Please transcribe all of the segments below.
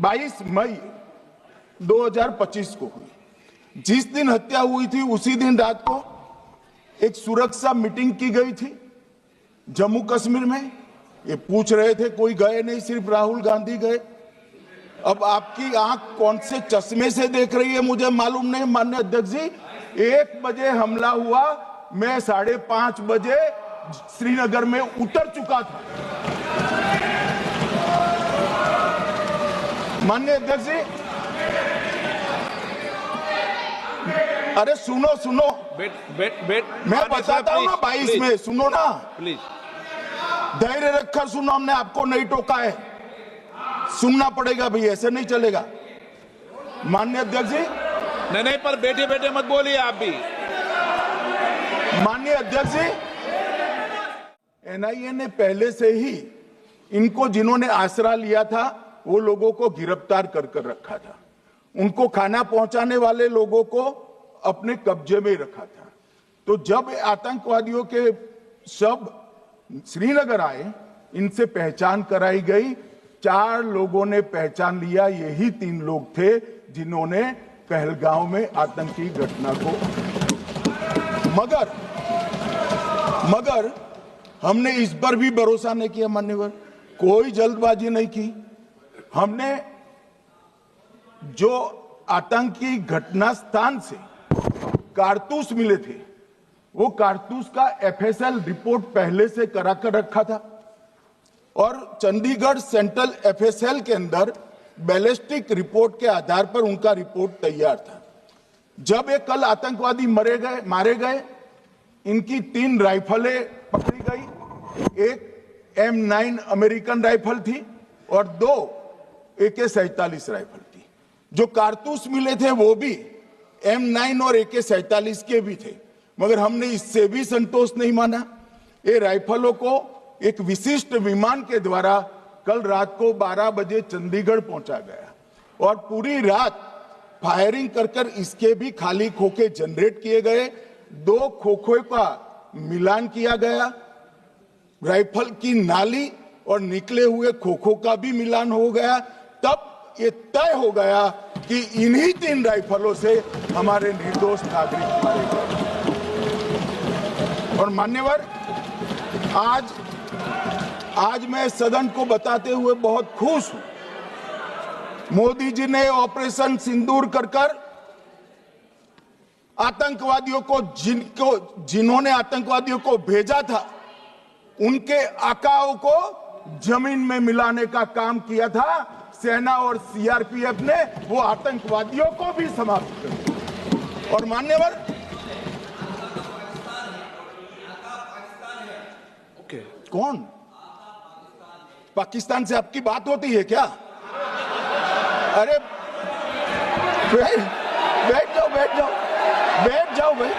22 मई 2025 को हुई। जिस दिन हत्या हुई थी उसी दिन रात को एक सुरक्षा मीटिंग की गई थी जम्मू कश्मीर में। ये पूछ रहे थे, कोई गए नहीं, सिर्फ राहुल गांधी गए। अब आपकी आंख कौन से चश्मे से देख रही है मुझे मालूम नहीं माननीय अध्यक्ष जी। 1 बजे हमला हुआ, मैं 5:30 बजे श्रीनगर में उतर चुका था। माननीय अध्यक्ष जी, अरे सुनो सुनो, मैं बताता हूँ ना 22 में, सुनो ना प्लीज, धैर्य रखकर सुनो, हमने आपको नहीं टोका है, सुनना पड़ेगा भाई, ऐसे नहीं चलेगा। माननीय अध्यक्ष जी, नहीं, पर बैठे बैठे मत बोलिए आप भी। माननीय अध्यक्ष जी, एनआईए ने पहले से ही इनको जिन्होंने आसरा लिया था वो लोगों को गिरफ्तार कर रखा था। उनको खाना पहुंचाने वाले लोगों को अपने कब्जे में रखा था। तो जब आतंकवादियों के शव श्रीनगर आए, इनसे पहचान कराई गई। 4 लोगों ने पहचान लिया, यही 3 लोग थे जिन्होंने पहलगांव में आतंकी घटना को। मगर हमने इस पर भी भरोसा नहीं किया मान्यवर, कोई जल्दबाजी नहीं की। हमने जो आतंकी घटना स्थान से कारतूस मिले थे, वो कारतूस का एफएसएल रिपोर्ट पहले से करा कर रखा था और चंडीगढ़ सेंट्रल एफएसएल के अंदर बैलिस्टिक रिपोर्ट के आधार पर उनका रिपोर्ट तैयार था। जब ये कल आतंकवादी मारे गए, इनकी 3 राइफलें पकड़ी गई। एक M9 अमेरिकन राइफल थी और 2 AK-47 राइफल थी। जो कारतूस मिले थे वो भी M9 और AK-47 के भी थे, मगर हमने इससे भी संतोष नहीं माना। ये राइफलों को एक विशिष्ट विमान के द्वारा कल रात को 12 बजे चंडीगढ़ पहुंचा गया और पूरी रात फायरिंग कर इसके भी खाली खोखे जनरेट किए गए। 2 खोखों का मिलान किया गया, राइफल की नाली और निकले हुए खोखों का भी मिलान हो गया। तब ये तय हो गया कि इन्हीं 3 राइफलों से हमारे निर्दोष नागरिक मारे गए। और मान्यवर, आज मैं सदन को बताते हुए बहुत खुश हूं। मोदी जी ने ऑपरेशन सिंदूर कर आतंकवादियों को जिन्होंने आतंकवादियों को भेजा था, उनके आकाओं को जमीन में मिलाने का काम किया था। सेना और सीआरपीएफ ने वो आतंकवादियों को भी समाप्त कर दिया। और मान्यवर, कौन पाकिस्तान से आपकी बात होती है क्या? अरे बैठ जाओ भाई।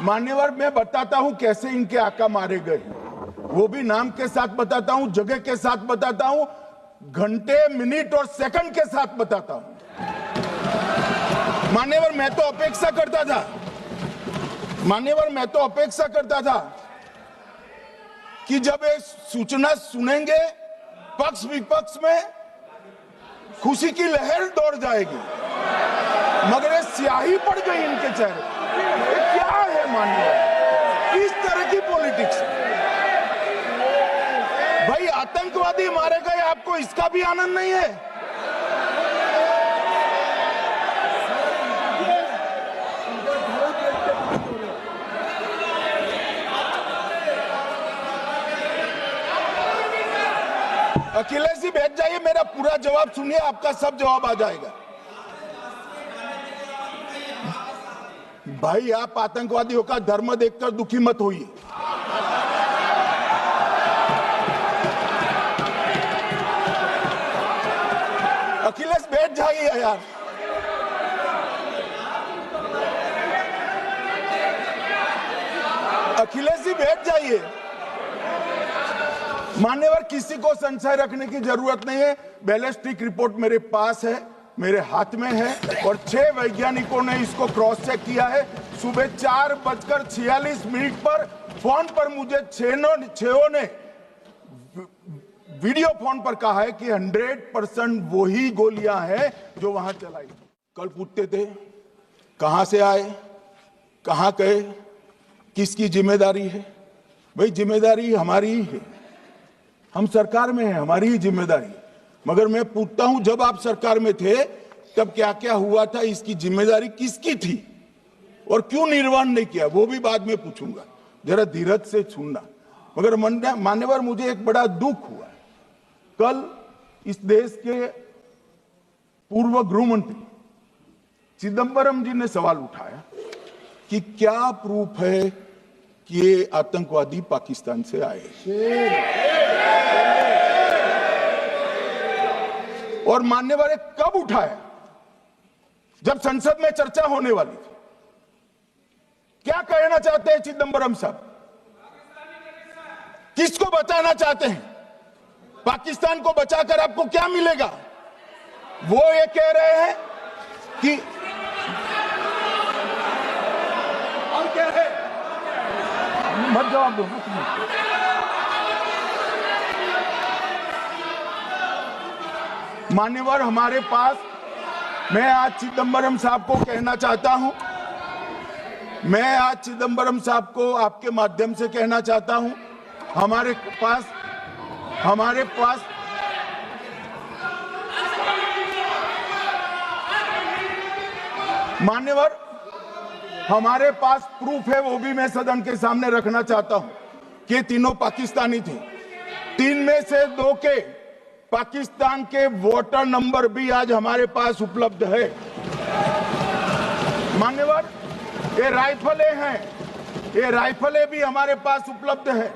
मान्यवर, मैं बताता हूं कैसे इनके आका मारे गए, वो भी नाम के साथ बताता हूं, जगह के साथ बताता हूं, घंटे, मिनट और सेकंड के साथ बताता हूं। मान्यवर, मैं तो अपेक्षा करता था कि जब एक सूचना सुनेंगे पक्ष विपक्ष में खुशी की लहर दौड़ जाएगी, मगर ये स्याही पड़ गई इनके चेहरे। क्या है मान्यवर, किस तरह की पॉलिटिक्स? भाई आतंकवादी मारे गए, आपको इसका भी आनंद नहीं है? अखिलेश जी बैठ जाइए, मेरा पूरा जवाब सुनिए, आपका सब जवाब आ जाएगा। भाई आप आतंकवादियों का धर्म देखकर दुखी मत होइए। अखिलेश बैठ जाइए यार। अखिलेश जी बैठ जाइए। मान्यवर, किसी को संशय रखने की जरूरत नहीं है। बैलिस्टिक रिपोर्ट मेरे पास है, मेरे हाथ में है, और 6 वैज्ञानिकों ने इसको क्रॉस चेक किया है। सुबह 4:46 पर फोन पर मुझे छेओ ने वीडियो फोन पर कहा है कि 100% वही गोलियां हैं जो वहां चलाई। कल पूछते थे कहां से आए, कहां गए, किसकी जिम्मेदारी है। भाई जिम्मेदारी हमारी ही है, हम सरकार में हैं, हमारी ही जिम्मेदारी है। मगर मैं पूछता हूं, जब आप सरकार में थे तब क्या क्या हुआ था, इसकी जिम्मेदारी किसकी थी और क्यों निर्वहन नहीं किया, वो भी बाद में पूछूंगा। जरा धीरज से सुनना। मगर मान्यवर, मुझे एक बड़ा दुख हुआ। कल इस देश के पूर्व गृह मंत्री चिदंबरम जी ने सवाल उठाया कि क्या प्रूफ है कि ये आतंकवादी पाकिस्तान से आए। और मान्यवर, कब उठाया? जब संसद में चर्चा होने वाली थी। क्या कहना चाहते हैं चिदंबरम साहब? किसको बचाना चाहते हैं? पाकिस्तान को बचाकर आपको क्या मिलेगा? वो ये कह रहे हैं कि और क्या है, मत जवाब दो। मान्यवर, हमारे पास, मैं आज चिदंबरम साहब को कहना चाहता हूं, मैं आज चिदंबरम साहब को आपके माध्यम से कहना चाहता हूं, हमारे मान्यवर, हमारे पास प्रूफ है, वो भी मैं सदन के सामने रखना चाहता हूं कि तीनों पाकिस्तानी थे। 3 में से 2 के पाकिस्तान के वोटर नंबर भी आज हमारे पास उपलब्ध है। मान्यवर, ये राइफलें हैं, ये राइफलें भी हमारे पास उपलब्ध है।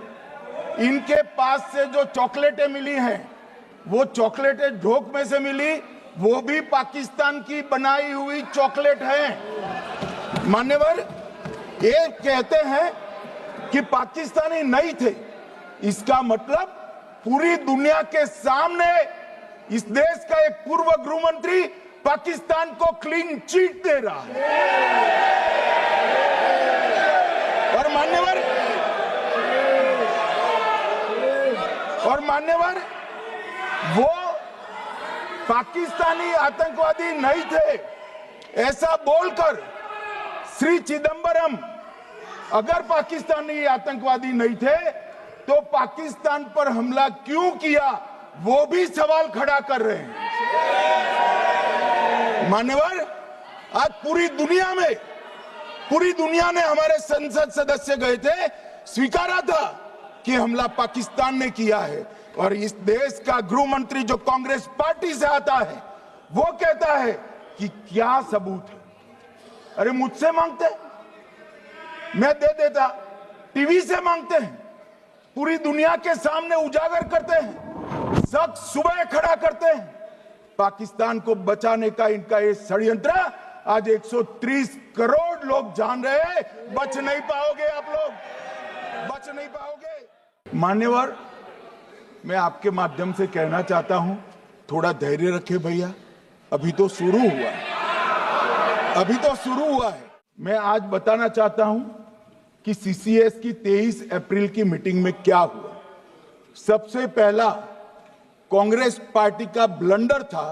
इनके पास से जो चॉकलेटें मिली हैं, वो चॉकलेटें ढोक में से मिली, वो भी पाकिस्तान की बनाई हुई चॉकलेट है। मान्यवर, ये कहते हैं कि पाकिस्तानी नहीं थे, इसका मतलब पूरी दुनिया के सामने इस देश का एक पूर्व गृह मंत्री पाकिस्तान को क्लीन चिट दे रहा है। और मान्यवर, वो पाकिस्तानी आतंकवादी नहीं थे, ऐसा बोलकर श्री चिदंबरम अगर पाकिस्तानी आतंकवादी नहीं थे तो पाकिस्तान पर हमला क्यों किया, वो भी सवाल खड़ा कर रहे हैं। मान्यवर, आज पूरी दुनिया ने हमारे संसद सदस्य गए थे, स्वीकारा था कि हमला पाकिस्तान ने किया है। और इस देश का गृह मंत्री जो कांग्रेस पार्टी से आता है, वो कहता है कि क्या सबूत है। अरे मुझसे मांगते, मैं दे देता। टीवी से मांगते हैं, पूरी दुनिया के सामने उजागर करते हैं, शख्स सुबह खड़ा करते हैं। पाकिस्तान को बचाने का इनका ये षड्यंत्र आज 130 करोड़ लोग जान रहे हैं। बच नहीं पाओगे आप लोग, बच नहीं पाओगे। मान्यवर, मैं आपके माध्यम से कहना चाहता हूं, थोड़ा धैर्य रखे भैया, अभी तो शुरू हुआ है, मैं आज बताना चाहता हूं कि सीसीएस की 23 अप्रैल की मीटिंग में क्या हुआ। सबसे पहला कांग्रेस पार्टी का ब्लंडर था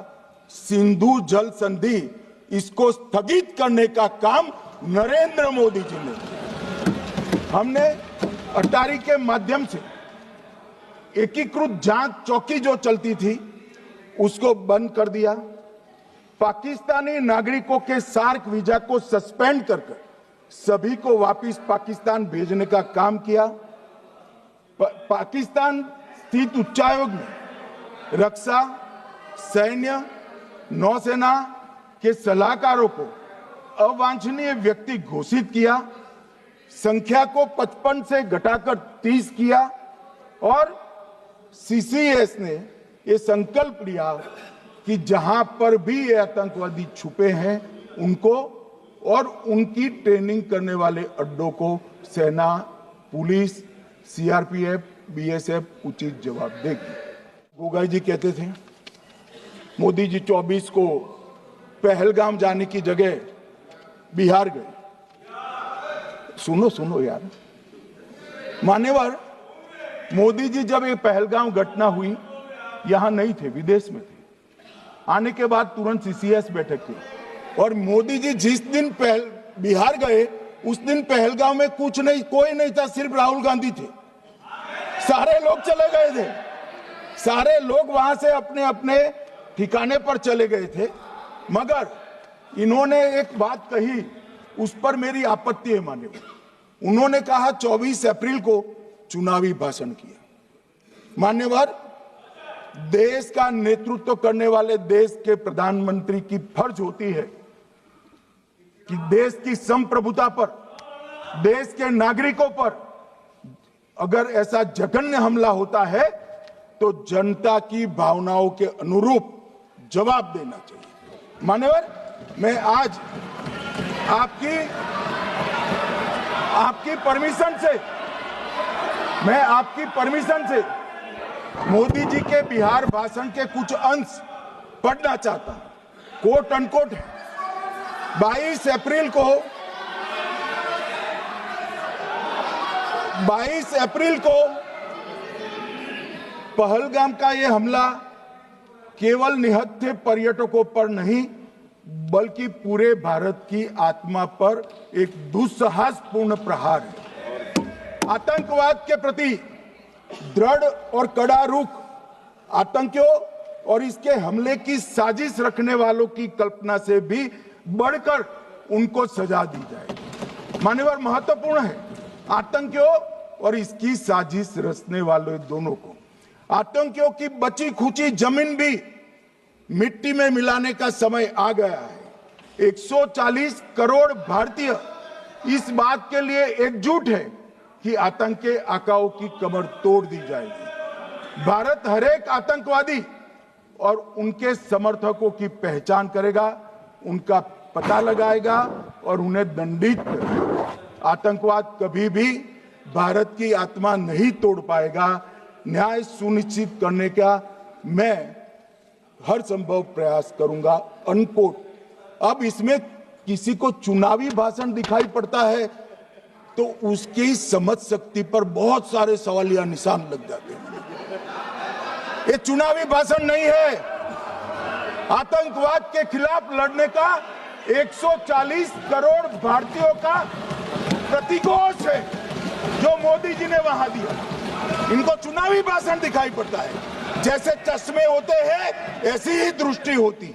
सिंधु जल संधि, इसको स्थगित करने का काम नरेंद्र मोदी जी ने किया। हमने अटारी के माध्यम से एकीकृत जांच चौकी जो चलती थी उसको बंद कर दिया। पाकिस्तानी नागरिकों के सार्क वीजा को सस्पेंड कर सभी को वापस पाकिस्तान भेजने का काम किया। पाकिस्तान स्थित उच्चायोग ने रक्षा, सैन्य, नौसेना के सलाहकारों को अवांछनीय व्यक्ति घोषित किया, संख्या को 55 से घटाकर 30 किया और सीसीएस ने ये संकल्प लिया कि जहां पर भी ये आतंकवादी छुपे हैं उनको और उनकी ट्रेनिंग करने वाले अड्डों को सेना पुलिस, सीआरपीएफ, बीएसएफ उचित जवाब देगी। गोगाई जी कहते थे मोदी जी 24 को पहलगाम जाने की जगह बिहार गए। सुनो यार, मान्यवर, मोदी जी जब ये पहलगाम घटना हुई यहां नहीं थे, विदेश में थे। आने के बाद तुरंत सीसीएस बैठक की और मोदी जी जिस दिन बिहार गए उस दिन पहलगाम में कुछ नहीं, कोई नहीं था, सिर्फ राहुल गांधी थे। सारे लोग चले गए थे, सारे लोग वहां से अपने अपने ठिकाने पर चले गए थे। मगर इन्होंने एक बात कही, उस पर मेरी आपत्ति है मान्यवर। उन्होंने कहा 24 अप्रैल को चुनावी भाषण किया। मान्यवर, देश का नेतृत्व करने वाले देश के प्रधानमंत्री की फर्ज होती है कि देश की संप्रभुता पर, देश के नागरिकों पर अगर ऐसा जघन्य हमला होता है तो जनता की भावनाओं के अनुरूप जवाब देना चाहिए। मान्यवर, मैं आज आपकी परमिशन से मोदी जी के बिहार भाषण के कुछ अंश पढ़ना चाहता हूं। कोट अनकोट है। 22 अप्रैल को पहलगाम का यह हमला केवल निहत्थे पर्यटकों पर नहीं बल्कि पूरे भारत की आत्मा पर एक दुस्साहसपूर्ण प्रहार है। आतंकवाद के प्रति दृढ़ और कड़ा रुख, आतंकियों और इसके हमले की साजिश रखने वालों की कल्पना से भी बढ़कर उनको सजा दी जाए। मान्यवर, महत्वपूर्ण है आतंकियों और इसकी साजिश रचने वाले दोनों को। आतंकियों की बची खुची जमीन भी मिट्टी में मिलाने का समय आ गया है। 140 करोड़ भारतीय इस बात के लिए एकजुट है कि आतंक के आकाओं की कमर तोड़ दी जाएगी। भारत हरेक आतंकवादी और उनके समर्थकों की पहचान करेगा, उनका पता लगाएगा और उन्हें दंडित करेगा। आतंकवाद कभी भी भारत की आत्मा नहीं तोड़ पाएगा। न्याय सुनिश्चित करने का मैं हर संभव प्रयास करूंगा। अनकोट। अब इसमें किसी को चुनावी भाषण दिखाई पड़ता है तो उसकी समझ शक्ति पर बहुत सारे सवालिया निशान लग जाते हैं। ये चुनावी भाषण नहीं है, आतंकवाद के खिलाफ लड़ने का 140 करोड़ भारतीयों का प्रतिघोष है जो मोदी जी ने वहां दिया। इनको चुनावी भाषण दिखाई पड़ता है। जैसे चश्मे होते हैं ऐसी ही दृष्टि होती है।